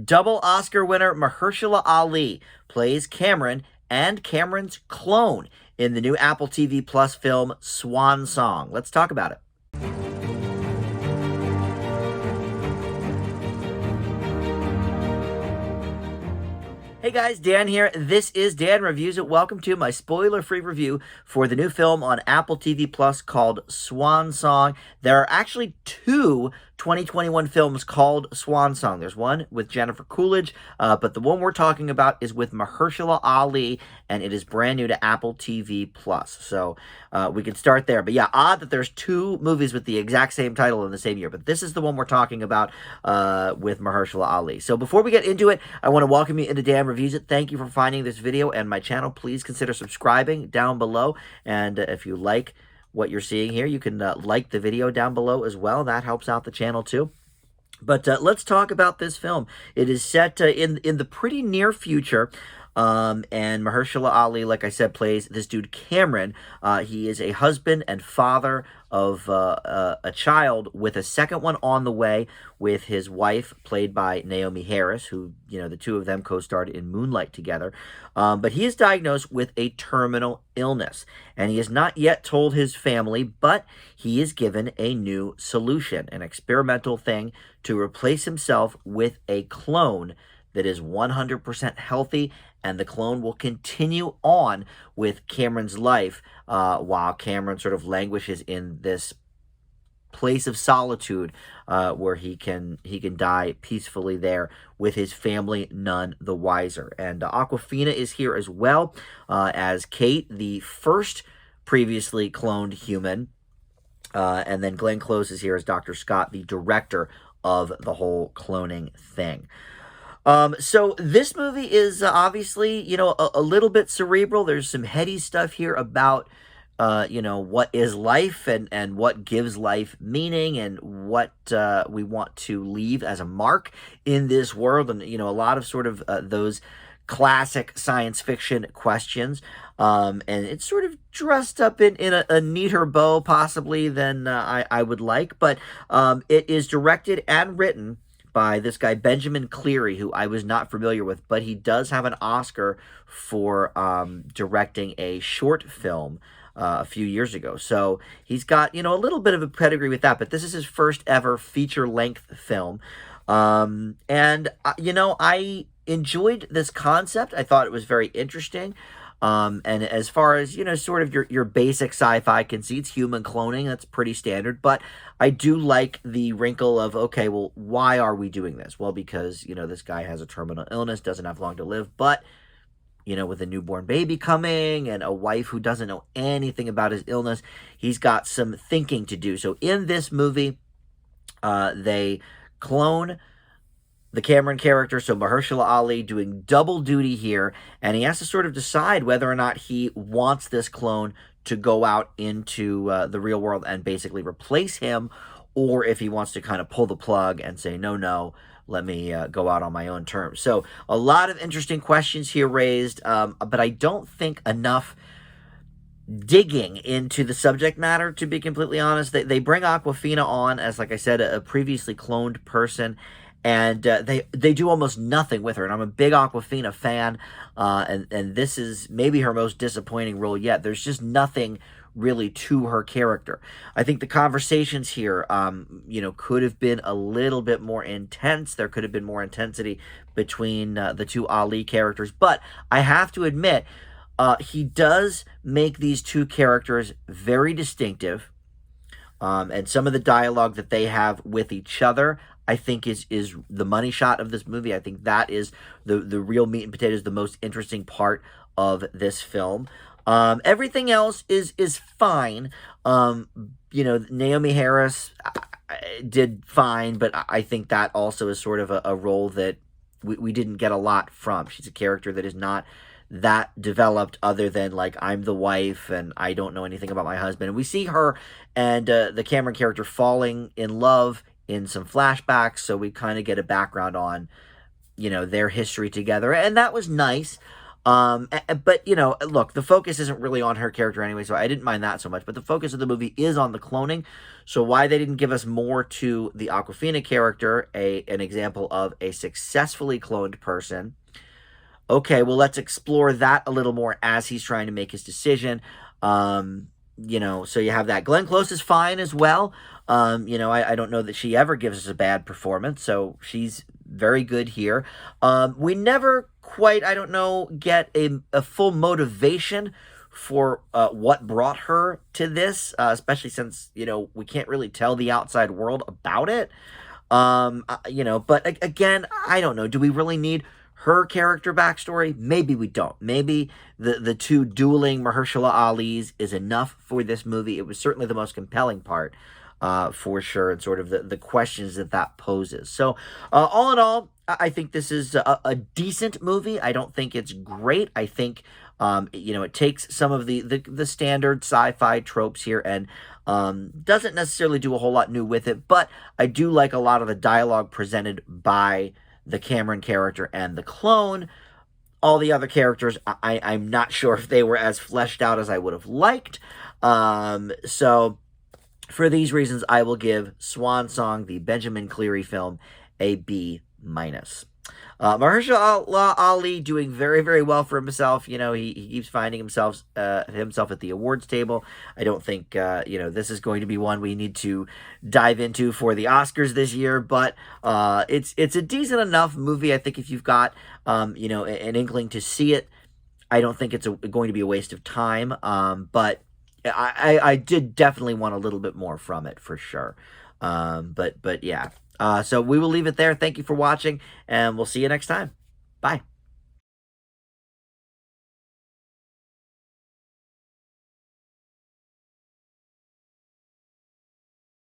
Double Oscar winner Mahershala Ali plays Cameron and Cameron's clone in the new Apple TV Plus film Swan Song. Let's talk about it. Hey guys, Dan here. This is Dan Reviews It. Welcome to my spoiler-free review for the new film on Apple TV Plus called Swan Song. There are actually two 2021 films called Swan Song. There's one with Jennifer Coolidge, but the one we're talking about is with Mahershala Ali, and it is brand new to Apple TV Plus. So we can start there. But yeah, odd that there's two movies with the exact same title in the same year. But this is the one we're talking about with Mahershala Ali. So before we get into it, I want to welcome you into Dan Reviews It. Thank you for finding this video and my channel. Please consider subscribing down below. And if you like what you're seeing here, you can like the video down below as well. That helps out the channel too. But let's talk about this film. It is set in the pretty near future. And Mahershala Ali, like I said, plays this dude Cameron. He is a husband and father of a child with a second one on the way with his wife, played by Naomi Harris, who, you know, the two of them co-starred in Moonlight together. But he is diagnosed with a terminal illness, and he has not yet told his family, but he is given a new solution, an experimental thing to replace himself with a clone that is 100% healthy, and the clone will continue on with Cameron's life while Cameron sort of languishes in this place of solitude where he can die peacefully there with his family none the wiser. And Awkwafina is here as well as Kate, the first previously cloned human. And then Glenn Close is here as Dr. Scott, the director of the whole cloning thing. So this movie is obviously, you know, a little bit cerebral. There's some heady stuff here about, you know, what is life and what gives life meaning and what we want to leave as a mark in this world. And, you know, a lot of sort of those classic science fiction questions. And it's sort of dressed up in a neater bow, possibly, than I would like. But it is directed and written by this guy, Benjamin Cleary, who I was not familiar with, but he does have an Oscar for directing a short film a few years ago. So he's got, you know, a little bit of a pedigree with that, but this is his first ever feature-length film. You know, I enjoyed this concept. I thought it was very interesting. And as far as, you know, sort of your basic sci-fi conceits, human cloning, that's pretty standard. But I do like the wrinkle of, okay, well, why are we doing this? Well, because, you know, this guy has a terminal illness, doesn't have long to live, but, you know, with a newborn baby coming and a wife who doesn't know anything about his illness, he's got some thinking to do. So in this movie, they clone the Cameron character, so Mahershala Ali, doing double duty here, and he has to sort of decide whether or not he wants this clone to go out into the real world and basically replace him, or if he wants to kind of pull the plug and say, no, let me go out on my own terms. So a lot of interesting questions here raised, but I don't think enough digging into the subject matter, to be completely honest. They bring Awkwafina on as, like I said, a previously cloned person, and they do almost nothing with her. And I'm a big Awkwafina fan, and this is maybe her most disappointing role yet. There's just nothing really to her character. I think the conversations here, you know, could have been a little bit more intense. There could have been more intensity between the two Ali characters. But I have to admit, he does make these two characters very distinctive. And some of the dialogue that they have with each other, I think is the money shot of this movie. I think that is the real meat and potatoes, the most interesting part of this film. Everything else is fine. You know, Naomi Harris did fine, but I think that also is sort of a role that we didn't get a lot from. She's a character that is not that developed, other than, like, I'm the wife and I don't know anything about my husband. And we see her and the Cameron character falling in love in some flashbacks, so we kind of get a background on, you know, their history together, and that was nice. But, you know, look, the focus isn't really on her character anyway, so I didn't mind that so much. But the focus of the movie is on the cloning. So why they didn't give us more to the Awkwafina character, an example of a successfully cloned person. Okay, well, let's explore that a little more as he's trying to make his decision. You know, so you have that. Glenn Close is fine as well. You know, I don't know that she ever gives us a bad performance, so she's very good here. We never quite, I don't know, get a full motivation for what brought her to this, especially since, you know, we can't really tell the outside world about it. You know, but again, I don't know. Do we really need her character backstory? Maybe we don't. Maybe the two dueling Mahershala Ali's is enough for this movie. It was certainly the most compelling part, for sure, and sort of the questions that poses. So, all in all, I think this is a decent movie. I don't think it's great. I think, you know, it takes some of the standard sci-fi tropes here and doesn't necessarily do a whole lot new with it, but I do like a lot of the dialogue presented by the Cameron character and the clone. All the other characters, I'm not sure if they were as fleshed out as I would have liked. So for these reasons, I will give Swan Song, the Benjamin Cleary film, a B-. Mahershala Ali doing very, very well for himself. You know, he keeps finding himself at the awards table. I don't think, you know, this is going to be one we need to dive into for the Oscars this year, but it's a decent enough movie. I think if you've got, you know, an inkling to see it, I don't think it's going to be a waste of time, but I did definitely want a little bit more from it, for sure. But yeah. So we will leave it there. Thank you for watching, and we'll see you next time. Bye.